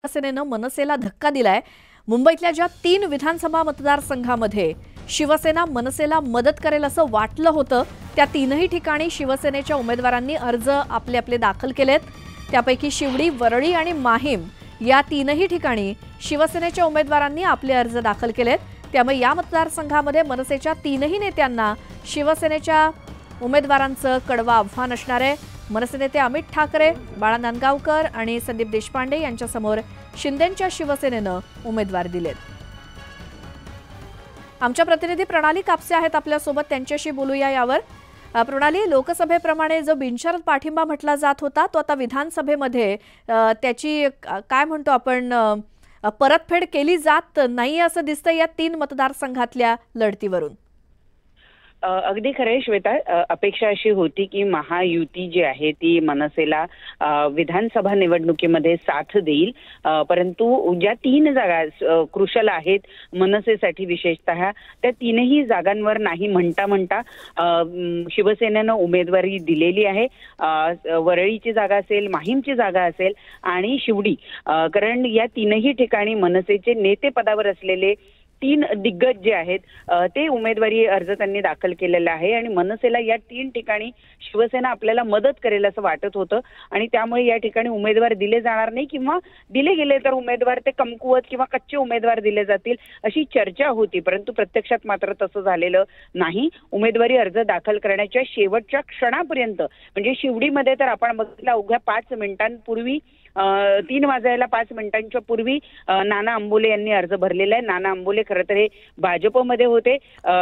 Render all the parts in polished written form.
शिवसेनेनं मनसेला धक्का दिलाय। मुंबईतल्या ज्या 3 विधानसभा मतदारसंघामध्ये शिवसेना मनसेला मदत करेल असं वाटलं होतं, त्या 3ही ठिकाणी शिवसेनेच्या उमेदवारांनी अर्ज आपले दाखल केलेत। त्यापैकी शिवडी, वरळी आणि माहीम या 3ही ठिकाणी शिवसेनेच्या उमेदवारांनी आपले अर्ज दाखल केलेत। त्यामुळे या मतदारसंघामध्ये मनसेच्या 3ही नेत्यांना शिवसेनेच्या उमेदवारांचं कडवं आव्हान असणार आहे। मनसे नेते अमित ठाकरे, बाळा नांदगावकर आणि संदीप देशपांडे यांच्यासमोर शिंदेंच्या शिवसेनेनं उमेदवार दिलेत। आमच्या प्रतिनिधी प्रणाली कापसे आहेत आपल्यासोबत, त्यांच्याशी बोलूया यावर। प्रणाली, लोकसभेप्रमाणे जो बिनशर्त पाठिंबा म्हटला जात होता तो आता विधानसभेमध्ये त्याची काय म्हणतो आपण परतफेड केली जात नाही असं दिसतंय या 3 मतदारसंघातल्या लढतीवरून। अगदी खरंय श्वेता, अपेक्षा अशी होती की महायुती जी आहे ती मनसेला विधानसभा निवडणुकीमध्ये साथ देईल, परंतु ज्या 3 जागा क्रुशल आहेत मनसेसाठी विशेषतः त्या 3ही जागांवर नाही म्हणता शिवसेनेनं उमेदवारी दिलेली आहे। वरळीची जागा असेल, माहीमची जागा असेल आणि शिवडी, कारण या 3ही ठिकाणी मनसेचे नेते पदावर असलेले 3 दिग्गज जे आहेत ते उमेदवारी अर्ज त्यांनी दाखल केलेला आहे आणि मनसेला या 3 ठिकाणी शिवसेना आपल्याला मदत करेल असं वाटत होतं आणि त्यामुळे या ठिकाणी उमेदवार दिले जाणार नाही किंवा दिले गेले तर उमेदवार ते कमकुवत किंवा कच्चे उमेदवार दिले जातील अशी चर्चा होती, परंतु प्रत्यक्षात मात्र तसं झालेलं नाही। उमेदवारी अर्ज दाखल करण्याच्या शेवटच्या क्षणापर्यंत म्हणजे शिवडीमध्ये तर आपण बघितलं अवघ्या 5 मिनिटांपूर्वी 3 वाजायला 5 मिनिटांच्या पूर्वी नाना अंबोले यांनी अर्ज भरलेला आहे। नाना अंबोले खरं तर हे भाजपमध्ये होते,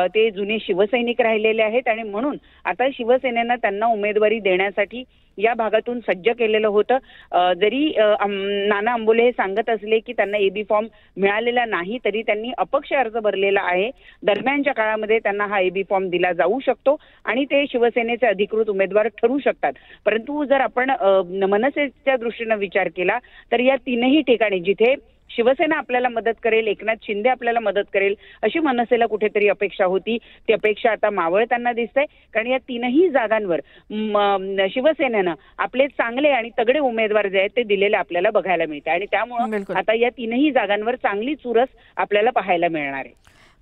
ते जुने शिवसैनिक राहिलेले आहेत आणि म्हणून आता शिवसेनेनं त्यांना उमेदवारी देण्यासाठी या भागातून सज्ज केलेलं होतं। जरी नाना अंबोले हे सांगत असले की त्यांना एबी फॉर्म मिळालेला नाही, तरी त्यांनी अपक्ष अर्ज भरलेला आहे। दरम्यानच्या काळामध्ये त्यांना हा एबी फॉर्म दिला जाऊ शकतो आणि ते शिवसेनेचे अधिकृत उमेदवार ठरू शकतात। परंतु जर आपण मनसेच्या दृष्टीने विचार केला तर या 3ही ठिकाणी जिथे शिवसेना आपल्याला मदत करेल, एकनाथ शिंदे आपल्याला मदत करेल अशी मनसेला कुठेतरी अपेक्षा होती, ती अपेक्षा आता मावळताना दिसते। कारण या 3ही जागांवर शिवसेनेनं आपले चांगले आणि तगडे उमेदवार जे आहेत ते दिलेले आपल्याला बघायला मिळते आणि त्यामुळे आता या 3ही जागांवर चांगली चुरस आपल्याला पाहायला मिळणार आहे।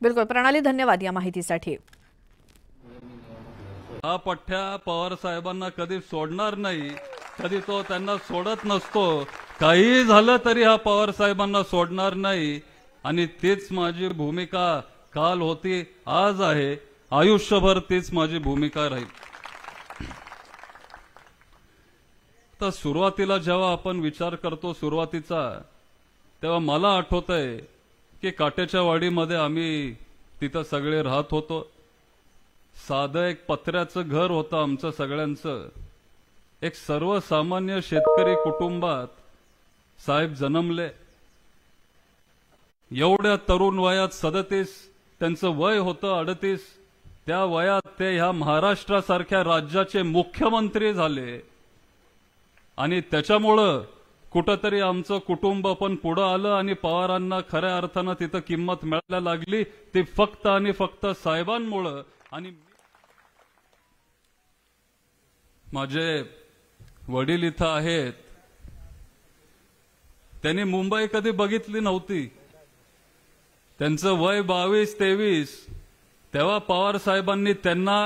बिलकुल प्रणाली, धन्यवाद या माहितीसाठी। हा पठ्ठ्या पवार साहेबांना कधी सोडणार नाही, कधी तो त्यांना सोडत नसतो। काही झालं तरी हा पवार साहेबांना सोडणार नाही आणि तीच माझी भूमिका काल होती, आज आहे, आयुष्यभर तीच माझी भूमिका राहील। तर सुरुवातीला जेव्हा आपण विचार करतो सुरुवातीचा, तेव्हा मला आठवतंय की काट्याच्या वाडीमध्ये आम्ही तिथं सगळे राहत होतो। साधं एक पत्र्याचं घर होतं आमचं सगळ्यांचं। एक सर्वसामान्य शेतकरी कुटुंबात साहेब जन्मले। एवढ्या तरुण वयात 37 त्यांचं वय होतं 38, त्या वयात ते ह्या महाराष्ट्रासारख्या राज्याचे मुख्यमंत्री झाले आणि त्याच्यामुळं कुठंतरी आमचं कुटुंब पण पुढं आलं आणि पवारांना खऱ्या अर्थानं तिथं किंमत मिळायला लागली, ती फक्त आणि फक्त साहेबांमुळं। आणि माझे वडील इथं आहेत, त्यांनी मुंबई कधी बघितली नव्हती। त्यांचं वय 22-23, तेव्हा पवार साहेबांनी त्यांना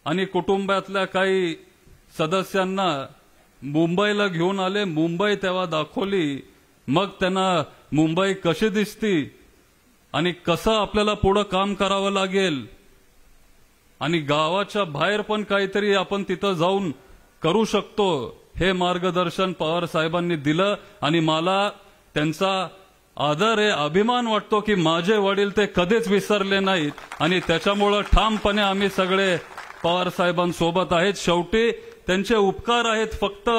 आणि कुटुंबातल्या काही सदस्यांना मुंबईला घेऊन आले। मुंबई तेव्हा दाखवली, मग त्यांना मुंबई कशी दिसती आणि कसं आपल्याला पुढं काम करावं लागेल आणि गावाच्या बाहेर पण काहीतरी आपण तिथं जाऊन करू शकतो, हे मार्गदर्शन पवार साहेबांनी दिलं आणि मला त्यांचा आदर आहे, अभिमान वाटतो की माझे वडील ते कधीच विसरले नाहीत आणि त्याच्यामुळं ठामपणे आम्ही सगळे पवार साहेबांसोबत आहेत। शेवटी त्यांचे उपकार आहेत फक्त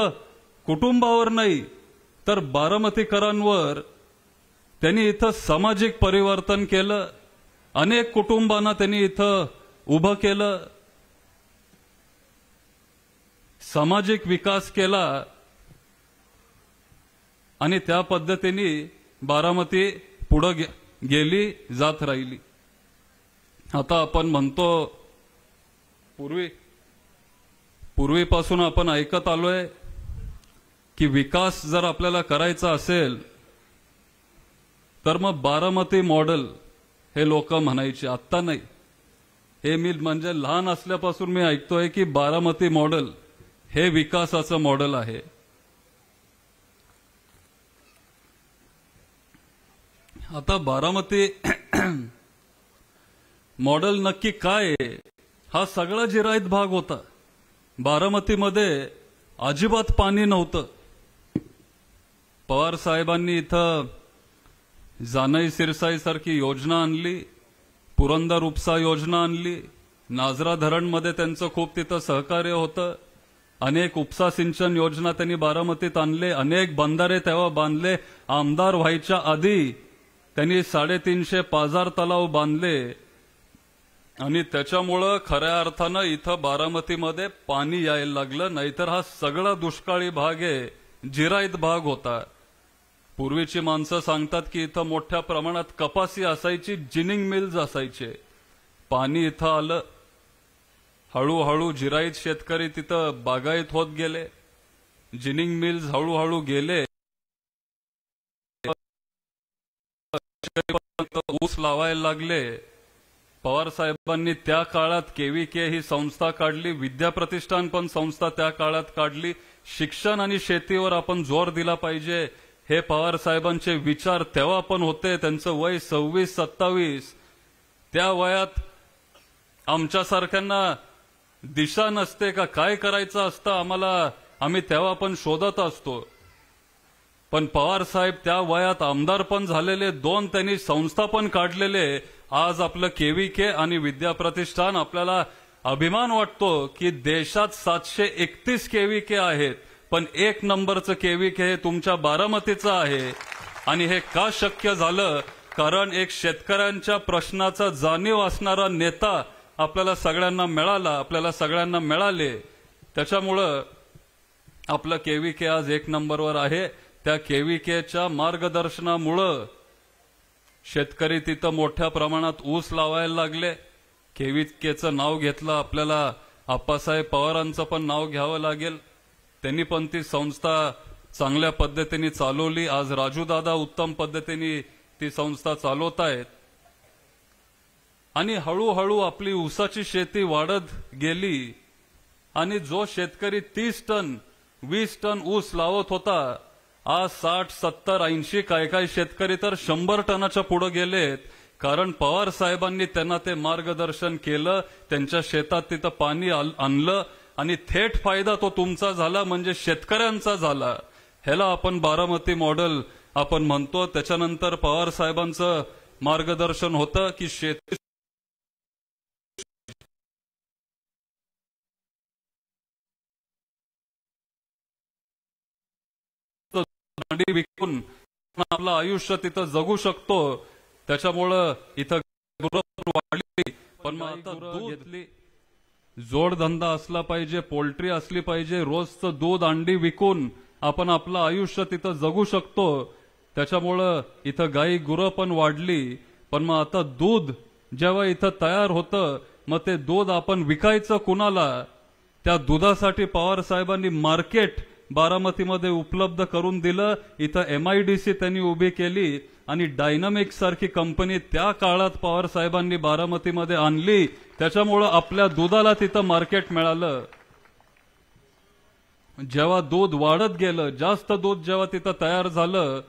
कुटुंबावर नाही तर बारामतीकरांवर। त्यांनी इथं सामाजिक परिवर्तन केलं, अनेक कुटुंबांना त्यांनी इथं उभं केलं, सामाजिक विकास केला आणि त्या पद्धतीने बारामती पुढे गेली जात राहिली। आता आपण म्हणतो पूर्वीपासून आपण ऐकत आलोय की विकास जर आपल्याला करायचा असेल तर मग बारामती मॉडेल हे लोक म्हणायचे, आत्ता नाही, हे मी म्हणजे लहान असल्यापासून मी ऐकतोय की बारामती मॉडेल हे विकासाचं मॉडेल आहे. आता बारामती मॉडेल नक्की काय आहे, हा सगळा जिरायत भाग होता. बारामतीमध्ये अजिबात पाणी नव्हतं. पवार साहेबांनी इथं जानाई सिरसाई सारखी योजना आणली, पुरंदर उपसा योजना आणली, नाजरा धरणमध्ये त्यांचं खूप तिथं सहकार्य होतं. अनेक उपसा सिंचन योजना त्यांनी बारामतीत आणले, अनेक बंधारे तेव्हा बांधले. आमदार व्हायच्या आधी त्यांनी 350 पाझर तलाव बांधले आणि त्याच्यामुळं खऱ्या अर्थानं इथं बारामतीमध्ये पाणी यायला लागलं. नाहीतर हा सगळा दुष्काळी भाग आहे, जिरायत भाग होता. पूर्वीची माणसं सांगतात की इथं मोठ्या प्रमाणात कपासी असायची, जिनिंग मिल्स असायचे. पाणी इथं आलं, हळूहळू जिरायत शेतकरी तिथं बागायत होत गेले, जिनिंग मिल्स हळूहळू गेले, ऊस लावायला लागले. पवार साहेबांनी त्या काळात केव्हीके ही संस्था काढली, विद्या प्रतिष्ठान पण संस्था त्या काळात काढली. शिक्षण आणि शेतीवर आपण जोर दिला पाहिजे, हे पवार साहेबांचे विचार तेव्हा पण होते. त्यांचं वय 26-27. त्या वयात आमच्यासारख्यांना दिशा नसते का, काय करायचं असतं आम्हाला, आम्ही तेव्हा पण शोधत असतो. पण पवार साहेब त्या वयात आमदार पण झालेले, 2 त्यांनी संस्था पण काढलेले. आज आपलं केव्हीके आणि विद्या प्रतिष्ठान, आपल्याला अभिमान वाटतो की देशात 731 केव्हीके आहेत, पण 1 नंबरचं केव्हीके हे तुमच्या बारामतीचं आहे. आणि हे का शक्य झालं, कारण एक शेतकऱ्यांच्या प्रश्नाचा जाणीव असणारा नेता आपल्याला सगळ्यांना मिळाला, आपल्याला सगळ्यांना मिळाले. त्याच्यामुळं आपलं केव्हीके आज 1 नंबरवर आहे. त्या केव्हीकेच्या मार्गदर्शनामुळं शेतकरी तिथं मोठ्या प्रमाणात ऊस लावायला लागले. केव्हीकेचं नाव घेतलं, आपल्याला आप्पासाहेब पवारांचं पण नाव घ्यावं लागेल. त्यांनी पण ती संस्था चांगल्या पद्धतीने चालवली. आज राजूदादा उत्तम पद्धतीने ती संस्था चालवत आहेत. आणि हळूहळू आपली ऊसाची शेती वाढत गेली. आणि जो शेतकरी 30 टन 20 टन ऊस लावत होता, आज 60, 70, 80, काय शेतकरी तर 100 टनाच्या पुढे गेलेत. कारण पवार साहेबांनी त्यांना ते मार्गदर्शन केलं, त्यांच्या शेतात तिथं पाणी आणलं आणि थेट फायदा तो तुमचा झाला, म्हणजे शेतकऱ्यांचा झाला. ह्याला आपण बारामती मॉडेल आपण म्हणतो. त्याच्यानंतर पवार साहेबांचं मार्गदर्शन होतं की शेती दांडी विकून आपलं आयुष्य तिथं जगू शकतो. त्याच्यामुळं इथं गुरं वाढली, पण मग आता दूध घेतली. जोडधंदा असला पाहिजे, पोल्ट्री असली पाहिजे. रोजचं दूध अंडी विकून आपण आपलं आयुष्य तिथं जगू शकतो. त्याच्यामुळं इथं गाई गुरं पण वाढली. पण मग आता दूध जेव्हा इथं तयार होतं, मग ते दूध आपण विकायचं कुणाला? त्या दुधासाठी पवार साहेबांनी मार्केट बारामतीमध्ये उपलब्ध करून दिलं. इथं MIDC त्यांनी उभी केली आणि डायनामिक्स सारखी कंपनी त्या काळात पवार साहेबांनी बारामतीमध्ये आणली. त्याच्यामुळं आपल्या दुधाला तिथं मार्केट मिळालं. जेव्हा दूध वाढत गेलं, जास्त दूध जेव्हा तिथं तयार झालं,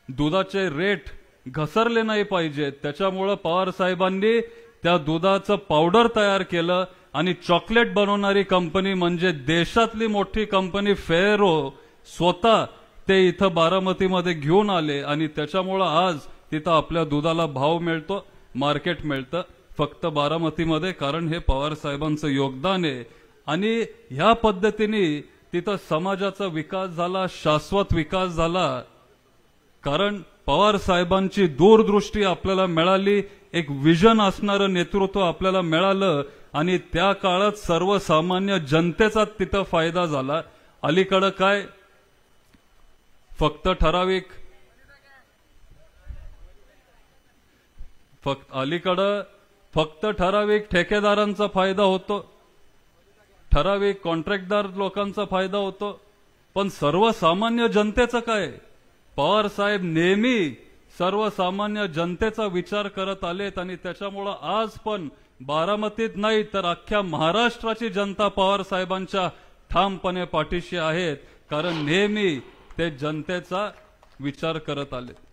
दुधाचे रेट घसरले नाही पाहिजेत. त्याच्यामुळं पवार साहेबांनी त्या दुधाचं पावडर तयार केलं आणि चॉकलेट बनवणारी कंपनी म्हणजे देशातली मोठी कंपनी फेरो स्वतः ते इथं बारामतीमध्ये घेऊन आले. आणि त्याच्यामुळं आज तिथं आपल्या दुधाला भाव मिळतो, मार्केट मिळतं फक्त बारामतीमध्ये. कारण हे पवार साहेबांचं योगदान आहे. आणि ह्या पद्धतीने तिथं समाजाचा विकास झाला, शाश्वत विकास झाला. कारण पवार साहेबांची दूरदृष्टी आपल्याला मिळाली, एक विजन असणारं नेतृत्व आपल्याला मिळालं. आणि त्या काळात सर्वसामान्य जनतेचा तिथं फायदा झाला. अलीकडं काय फक्त ठराविक ठेकेदारांचा फायदा होतो, ठराविक कॉन्ट्रॅक्टदार लोकांचा फायदा होतो. पण सर्वसामान्य जनतेचं काय? पवार साहेब नेहमी सर्वसामान्य जनतेचा विचार करत आलेत आणि त्याच्यामुळं आज पण बारामतीत नाही तर अख्ख्या महाराष्ट्राची जनता पवार साहेबांच्या ठामपणे पाठीशी आहेत, कारण नेहमी ते जनतेचा विचार करत आले.